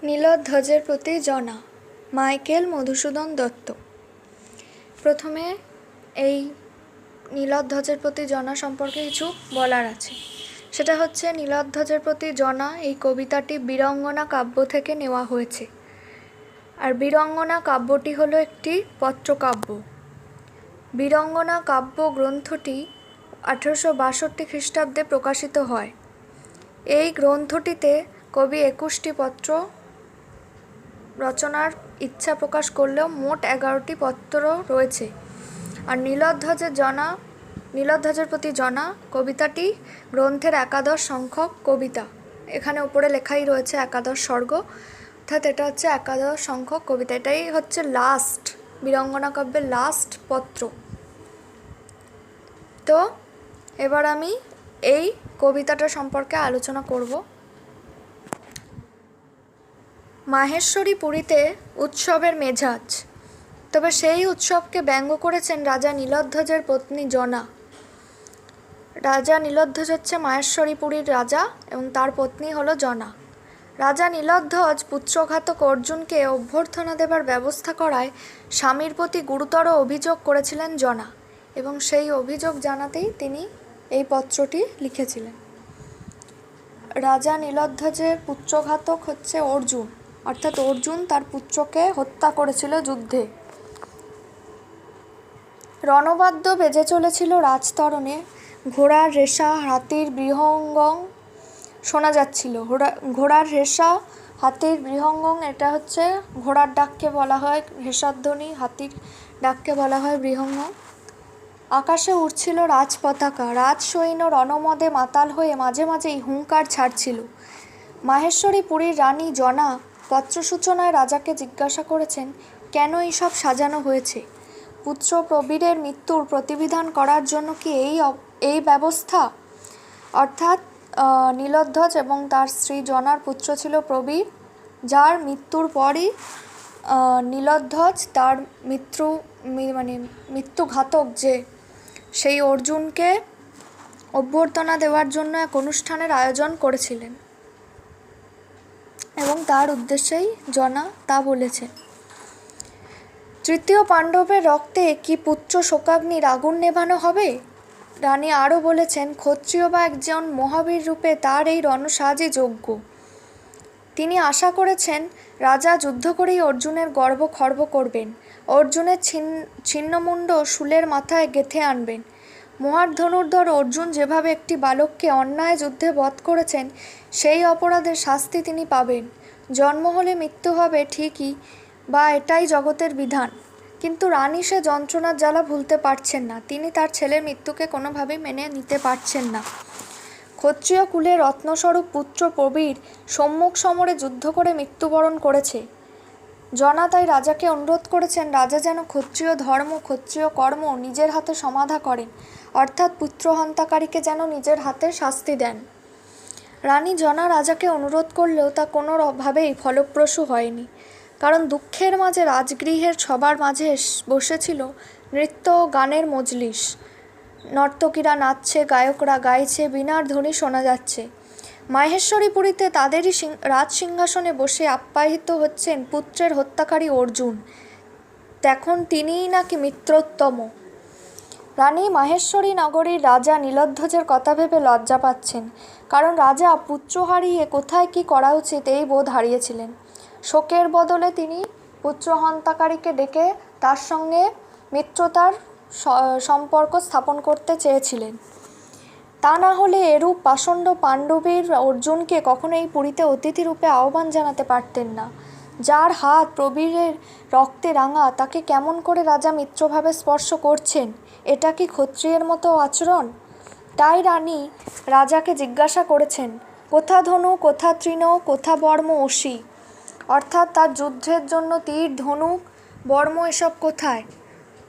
নীলধ্বজের প্রতি জনা, মাইকেল মধুসূদন দত্ত। প্রথমে এই নীলধ্বজের প্রতি জনা সম্পর্কে কিছু বলার আছে। সেটা হচ্ছে, নীলধ্বজের প্রতি জনা এই কবিতাটি বীরঙ্গনা কাব্য থেকে নেওয়া হয়েছে। আর বীরঙ্গনা কাব্যটি হলো একটি পত্রকাব্য। বীরঙ্গনা কাব্য গ্রন্থটি 1862 খ্রিস্টাব্দে প্রকাশিত হয়। এই গ্রন্থটিতে কবি 21টি পত্র রচনার ইচ্ছা প্রকাশ করলেও মোট 11টি পত্র রয়েছে। আর নীলধ্বজের প্রতি জনা কবিতাটি গ্রন্থের একাদশ সংখ্যক কবিতা। এখানে উপরে লেখাই রয়েছে একাদশ স্বর্গ, অর্থাৎ এটা হচ্ছে একাদশ সংখ্যক কবিতা। এটাই হচ্ছে লাস্ট, বীরঙ্গনা কাব্যের লাস্ট পত্র। তো এবার আমি এই কবিতাটা সম্পর্কে আলোচনা করব। মাহেশ্বরী পুরীতে উৎসবের মেজাজ, তবে সেই উৎসবকে ব্যঙ্গ করেছেন রাজা নীলধ্বজের পত্নী জনা। রাজা নীলধ্বজ হচ্ছে মাহেশ্বরী পুরীর রাজা এবং তার পত্নী হলো জনা। রাজা নীলধ্বজ পুত্রঘাতক অর্জুনকে অভ্যর্থনা দেবার ব্যবস্থা করায় স্বামীর প্রতি গুরুতর অভিযোগ করেছিলেন জনা, এবং সেই অভিযোগ জানাতেই তিনি এই পত্রটি লিখেছিলেন। রাজা নীলধ্বজের পুত্রঘাতক হচ্ছে অর্জুন, অর্থাৎ অর্জুন তার পুত্রকে হত্যা করেছিল যুদ্ধে। রণবাদ্য বেজে চলেছিল রাজতরণে, ঘোড়ার রেশা, হাতির বৃহঙ্গং শোনা যাচ্ছিল। ঘোড়ার রেশা, হাতির বৃহঙ্গং, এটা হচ্ছে ঘোড়ার ডাককে বলা হয় রেশাধ্বনি, হাতির ডাককে বলা হয় বৃহঙ্গং। আকাশে উড়ছিল রাজ পতাকা, রাজসৈন্য রণমদে মাতাল হয়ে মাঝে মাঝেই হুঙ্কার ছাড়ছিল। মাহেশ্বরী পুরীর রানী জনা পত্র সূচনায় রাজাকে জিজ্ঞাসা করেছেন, কেন এইসব সাজানো হয়েছে? পুত্র প্রবীরের মৃত্যুর প্রতিবিধান করার জন্য কি এই ব্যবস্থা? অর্থাৎ নীলধ্বজ এবং তার স্ত্রী জনার পুত্র ছিল প্রবীর, যার মৃত্যুর পরই নীলধ্বজ তার মৃত্যুঘাতক যে সেই অর্জুনকে অভ্যর্থনা দেওয়ার জন্য এক অনুষ্ঠানের আয়োজন করেছিলেন, এবং তার উদ্দেশ্যেই জনা তা বলেছেন। তৃতীয় পাণ্ডবের রক্তে কি পুত্র শোকাগ্নির আগুন নেভানো হবে? রানী আরও বলেছেন, ক্ষত্রিয় বা একজন মহাবীর রূপে তার এই রণসাজই যোগ্য। তিনি আশা করেছেন রাজা যুদ্ধ করেই অর্জুনের গর্ব খর্ব করবেন, অর্জুনের ছিন্নমুণ্ড শূলের মাথায় গেঁথে আনবেন। মহার ধনুর্ধর অর্জুন যেভাবে একটি বালককে অন্যায় যুদ্ধে বধ করেছেন, সেই অপরাধের শাস্তি তিনি পাবেন। জন্ম হলে মৃত্যু হবে ঠিকই, বা এটাই জগতের বিধান, কিন্তু রানী সে যন্ত্রণার জ্বালা ভুলতে পারছেন না। তিনি তার ছেলের মৃত্যুকে কোনোভাবেই মেনে নিতে পারছেন না। ক্ষত্রিয় কুলে রত্নস্বরূপ পুত্র প্রবীর সম্মুখ সমরে যুদ্ধ করে মৃত্যুবরণ করেছে। জনা তাই রাজাকে অনুরোধ করেছেন, রাজা যেন ক্ষত্রিয় ধর্ম, ক্ষত্রিয় কর্ম নিজের হাতে সমাধা করেন, অর্থাৎ পুত্র হন্তাকারীকে যেন নিজের হাতে শাস্তি দেন। রানী জনা রাজাকে অনুরোধ করলেও তা কোনোভাবেই ফলপ্রসূ হয়নি, কারণ দুঃখের মাঝে রাজগৃহের সবার মাঝে বসেছিল নৃত্য ও গানের মজলিস। নর্তকীরা নাচছে, গায়করা গাইছে, বীণার ধ্বনি শোনা যাচ্ছে। মাহেশ্বরী পুরীতে তাদেরই রাজসিংহাসনে বসে আপ্যায়িত হচ্ছেন পুত্রের হত্যাকারী অর্জুন। এখন তিনিই নাকি মিত্রোত্তম। রানী মাহেশ্বরী নগরীর রাজা নীলধ্বজের কথা ভেবে লজ্জা পাচ্ছেন, কারণ রাজা পুত্র হারিয়ে কোথায় কি করা উচিত এই বোধ হারিয়েছিলেন। শোকের বদলে তিনি পুত্র হন্তাকারীকে ডেকে তার সঙ্গে মিত্রতার সম্পর্ক স্থাপন করতে চেয়েছিলেন। তা না হলে এরূপ পাষণ্ড পাণ্ডবীর অর্জুনকে কখনোই পুরীতে অতিথি রূপে আহ্বান জানাতে পারতেন না। যার হাত প্রবীরের রক্তে রাঙা, তাকে কেমন করে রাজা মিত্রভাবে স্পর্শ করছেন? এটা কি ক্ষত্রিয়ের মতো আচরণ? তাই রানী রাজাকে জিজ্ঞাসা করেছেন, কোথা ধনু, কোথা তৃণ, কোথা বর্ম অসি? অর্থাৎ তার যুদ্ধের জন্য তীর, ধনুক, বর্ম এসব কোথায়?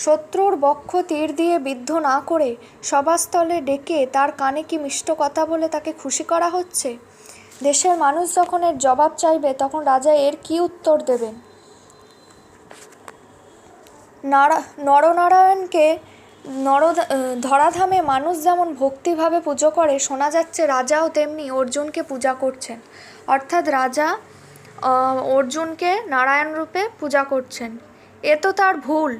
শত্রুর বক্ষ তীর দিয়ে বিদ্ধ না করে সভাস্থলে ডেকে তার কানে কি মিষ্ট কথা বলে তাকে খুশি করা হচ্ছে? দেশের মানুষ যখন এর জবাব চাইবে, তখন রাজা এর কি উত্তর দেবেন? নরনারায়ণকে ধরাধামে মানুষ যেমন ভক্তিভাবে পুজো করে, শোনা যাচ্ছে রাজাও তেমনি অর্জুনকে পূজা করছেন। অর্থাৎ রাজা অর্জুনকে নারায়ণ রূপে পূজা করছেন। এ তো তার ভুল।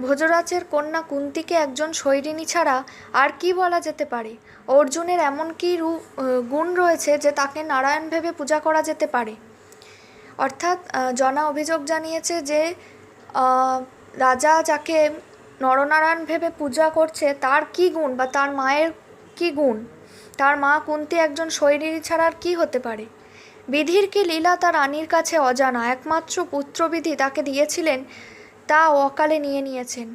ভোজরাজের কন্যা কুন্তিকে একজন সৈরিণী ছাড়া আর কি বলা যেতে পারে? অর্জুনের এমন কি গুণ রয়েছে যে তাকে নারায়ণ ভেবে পূজা করা যেতে পারে? অর্থাৎ জনা অভিযোগ জানিয়েছে যে রাজা যাকে নরনারায়ণ ভেবে পূজা করছে তার কি গুণ বা তার মায়ের কি গুণ? তার মা কুন্তি একজন সৈরিণী ছাড়া আর কি হতে পারে? বিধির কি লীলা তা রানীর কাছে অজানা। একমাত্র পুত্রবিধি তাকে দিয়েছিলেন, তা অকালে নিয়ে নিয়েছেন।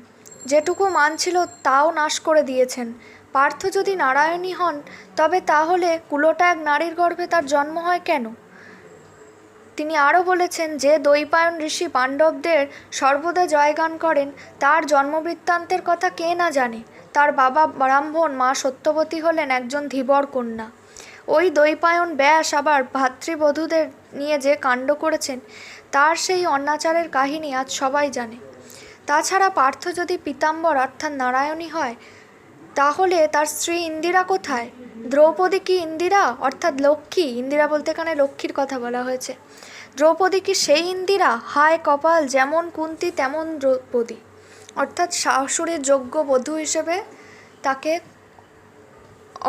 যেটুকু মান ছিল তাও নাশ করে দিয়েছেন। পার্থ যদি নারায়ণী হন তবে তাহলে কুলোটা এক নারীর গর্ভে তার জন্ম হয় কেন? তিনি আরও বলেছেন যে দ্বৈপায়ন ঋষি পাণ্ডবদের সর্বদা জয়গান করেন, তার জন্মবৃত্তান্তের কথা কে না জানে। তার বাবা ব্রাহ্মণ, মা সত্যবতী হলেন একজন ধীবর কন্যা। ওই দ্বৈপায়ন ব্যাস আবার ভাতৃবধূদের নিয়ে যে কাণ্ড করেছেন তার সেই অনাচারের কাহিনী আজ সবাই জানে। তাছাড়া পার্থ যদি পীতাম্বর অর্থাৎ নারায়ণী হয় তাহলে তার স্ত্রী ইন্দিরা কোথায়? দ্রৌপদী কি ইন্দিরা অর্থাৎ লক্ষ্মী? ইন্দিরা বলতে এখানে লক্ষ্মীর কথা বলা হয়েছে। দ্রৌপদী কি সেই ইন্দিরা? হায় কপাল, যেমন কুন্তি তেমন দ্রৌপদী। অর্থাৎ শাশুড়ির যোগ্য বধূ হিসেবে তাকে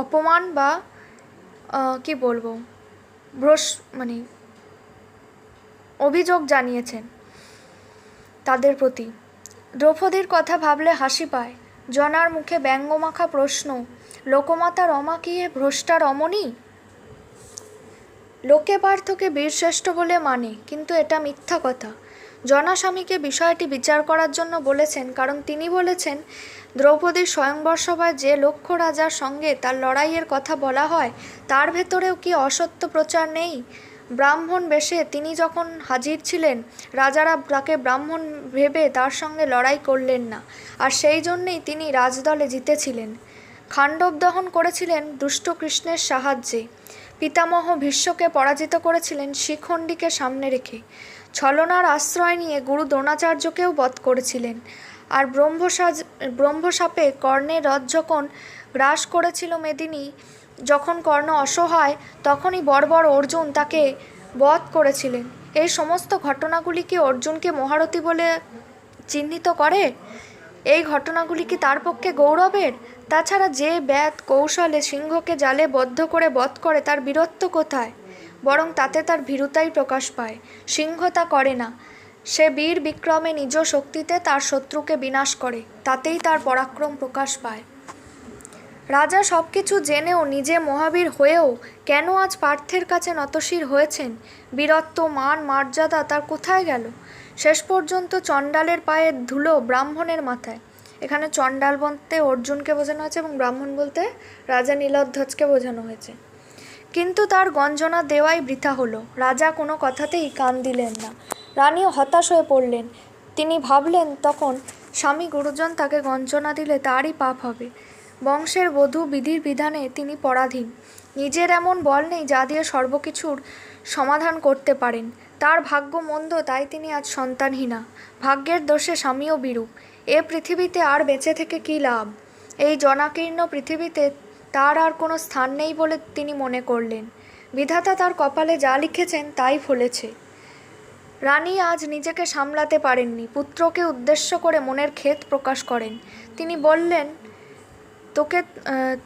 অপমান বা কি বলবো অভিযোগ জানিয়েছেন তাদের প্রতি। দ্রৌপদীর কথা ভাবলে হাসি পায়। জনার মুখে ব্যঙ্গমাখা প্রশ্ন, লোকমাতা রমা কি এ ভ্রষ্টা রমণী? লোকে পার্থকে বীরশ্রেষ্ঠ বলে মানে, কিন্তু এটা মিথ্যা কথা। জনা স্বামীকে বিষয়টি বিচার করার জন্য বলেছেন, কারণ তিনি বলেছেন দ্রৌপদীর স্বয়ংবর সভায় যে লক্ষ্য রাজার সঙ্গে তার লড়াইয়ের কথা বলা হয় তার ভেতরেও কি অসত্য প্রচার নেই? ব্রাহ্মণ বেশে তিনি যখন হাজির ছিলেন রাজারা তাকে ব্রাহ্মণ ভেবে তার সঙ্গে লড়াই করলেন না, আর সেই জন্যেই তিনি রাজদলে জিতেছিলেন। খাণ্ডব দহন করেছিলেন দুষ্ট কৃষ্ণের সাহায্যে। পিতামহ ভীষ্মকে পরাজিত করেছিলেন শিখণ্ডীকে সামনে রেখে। ছলনার আশ্রয় নিয়ে গুরু দ্রোণাচার্যকেও বধ করেছিলেন। আর ব্রহ্মশাপে কর্ণের রথ যখন গ্রাস করেছিল মেদিনী, যখন কর্ণ অসহায় তখনই বর্বর অর্জুন তাকে বধ করেছিলেন। এই সমস্ত ঘটনাগুলি কি অর্জুনকে মহারথী বলে চিহ্নিত করে? এই ঘটনাগুলি কি তার পক্ষে গৌরবের? তাছাড়া যে ব্যাত কৌশলে সিংহকে জালে বদ্ধ করে বধ করে তার বীরত্ব কোথায়? বরং তাতে তার ভীরুতাই প্রকাশ পায়। সিংহ তা করে না। সে বীর বিক্রমে নিজ শক্তিতে তার শত্রুকে বিনাশ করে, তাতেই তার পরাক্রম প্রকাশ পায়। রাজা সব কিছু জেনেও নিজে মহাবীর হয়েও কেন আজ পার্থের কাছে নতশির হয়েছেন? বীরত্ব, মান, মর্যাদা তার কোথায় গেল? শেষ পর্যন্ত চণ্ডালের পায়ের ধুলো ব্রাহ্মণের মাথায়। এখানে চণ্ডাল বলতে অর্জুনকে বোঝানো হয়েছে এবং ব্রাহ্মণ বলতে রাজা নীলধ্বজকে বোঝানো হয়েছে। কিন্তু তার গঞ্জনা দেওয়াই বৃথা হলো। রাজা কোনো কথাতেই কান দিলেন না। রানীও হতাশ হয়ে পড়লেন। তিনি ভাবলেন তখন স্বামী গুরুজন তাকে গঞ্জনা দিলে তারই পাপ হবে। বংশের বধূ, বিধির বিধানে তিনি পরাধীন। নিজের এমন বল নেই যা দিয়ে সর্বকিছুর সমাধান করতে পারেন। তার ভাগ্য মন্দ, তাই তিনি আজ সন্তানহীনা। ভাগ্যের দোষে স্বামীও বিরূপ। এ পৃথিবীতে আর বেঁচে থেকে কী লাভ? এই জনাকীর্ণ পৃথিবীতে তার আর কোনো স্থান নেই বলে তিনি মনে করলেন। বিধাতা তার কপালে যা লিখেছেন তাই ফলেছে। রানী আজ নিজেকে সামলাতে পারেননি। পুত্রকে উদ্দেশ্য করে মনের খেদ প্রকাশ করেন। তিনি বললেন,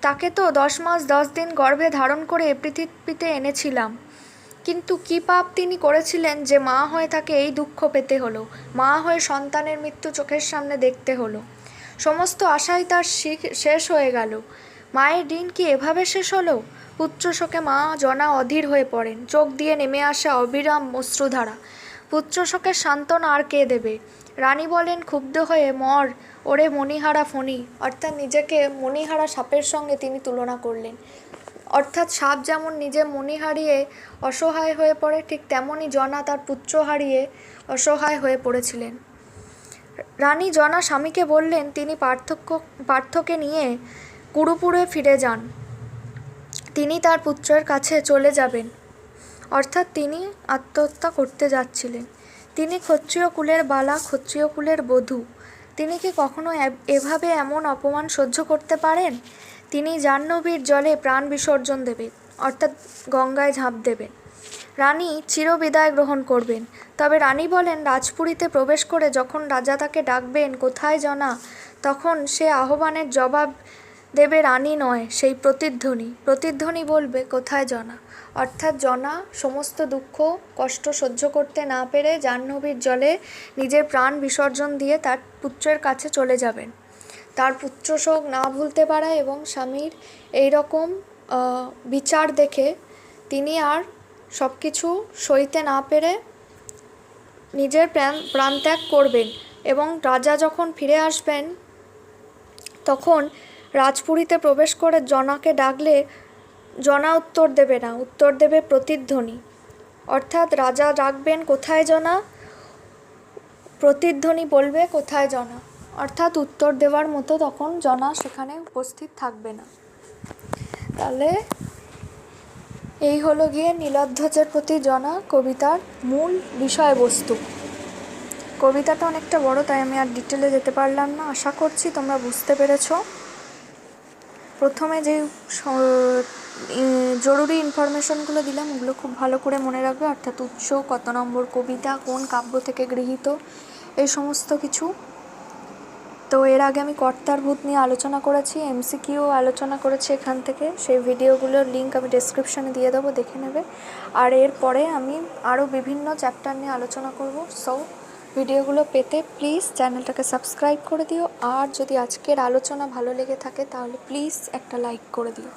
তাকে তো 10 মাস 10 দিন গর্ভে ধারণ করে এ পৃথিবীতে এনেছিলাম, কিন্তু কি পাপ তিনি করেছিলেন যে মা হয়ে তাকে এই দুঃখ পেতে হলো? মা হয়ে সন্তানের মৃত্যু চোখের সামনে দেখতে হলো। সমস্ত আশাই তার শেষ হয়ে গেল। মায়ের ঋণ কি এভাবে শেষ হলো? পুত্র শোকে মা জনা অধীর হয়ে পড়েন। চোখ দিয়ে নেমে আসা অবিরাম অশ্রুধারা। পুত্র শোকের সান্ত্বনা আর কে দেবে? রানী বলেন ক্ষুব্ধ হয়ে, মর ওরে মণিহারা ফণি। অর্থাৎ নিজেকে মণিহারা সাপের সঙ্গে তিনি তুলনা করলেন। অর্থাৎ সাপ যেমন নিজে মণি হারিয়ে অসহায় হয়ে পড়ে, ঠিক তেমনই জনা তার পুত্র হারিয়ে অসহায় হয়ে পড়েছিলেন। রানী জনা স্বামীকে বললেন তিনি পার্থকে নিয়ে কুরুপুরে ফিরে যান। তিনি তার পুত্রের কাছে চলে যাবেন। অর্থাৎ তিনি আত্মহত্যা করতে যাচ্ছিলেন। তিনি ক্ষত্রিয় কুলের বালা, ক্ষত্রিয় কুলের বধূ। তিনি কি কখনো এভাবে এমন অপমান সহ্য করতে পারেন? তিনি জাহ্নবীর জলে প্রাণ বিসর্জন দেবেন, অর্থাৎ গঙ্গায় ঝাঁপ দেবেন। রানী চিরবিদায় গ্রহণ করবেন। তবে রানী বলেন, রাজপুরীতে প্রবেশ করে যখন রাজা তাকে ডাকবেন, কোথায় জনা, তখন সে আহ্বানের জবাব দেবে রানী নয়, সেই প্রতিধ্বনি। প্রতিধ্বনি বলবে, কোথায় জনা। অর্থাৎ জনা সমস্ত দুঃখ কষ্ট সহ্য করতে না পেরে জাহ্নবীর জলে নিজের প্রাণ বিসর্জন দিয়ে তার পুত্রের কাছে চলে যাবেন। তার পুত্র শোক না ভুলতে পারা এবং স্বামীর এই রকম বিচার দেখে তিনি আর সব কিছু সইতে না পেরে নিজের প্রাণত্যাগ করবেন। এবং রাজা যখন ফিরে আসবেন তখন রাজপুরীতে প্রবেশ করে জনাকে ডাকলে জনা উত্তর দেবে না, উত্তর দেবে প্রতিধ্বনি। অর্থাৎ রাজা ডাকবেন, কোথায় জনা, প্রতিধ্বনি বলবে, কোথায় জনা। অর্থাৎ উত্তর দেওয়ার মতো তখন জনা সেখানে উপস্থিত থাকবে না। তাহলে এই হলো গিয়ে নীলধ্বজের প্রতি জনা কবিতার মূল বিষয়বস্তু। কবিতাটা অনেকটা বড়, তাই আমি আর ডিটেলে যেতে পারলাম না। আশা করছি তোমরা বুঝতে পেরেছো। প্রথমে যে জরুরি ইনফরমেশনগুলো দিলাম ওগুলো খুব ভালো করে মনে রাখবে, অর্থাৎ উৎস, কত নম্বর কবিতা, কোন কাব্য থেকে গৃহীত, এই সমস্ত কিছু। তো এর আগে আমি কর্তার ভূত নিয়ে আলোচনা করেছি, এমসিকিউ আলোচনা করেছি এখান থেকে, সেই ভিডিওগুলোর লিঙ্ক আমি ডেসক্রিপশানে দিয়ে দেবো, দেখে নেবে। আর এরপরে আমি আরও বিভিন্ন চ্যাপ্টার নিয়ে আলোচনা করব। সো ভিডিওগুলো পেতে প্লিজ চ্যানেলটাকে সাবস্ক্রাইব করে দিও। আর যদি আজকের আলোচনা ভালো লেগে থাকে তাহলে প্লিজ একটা লাইক করে দিও।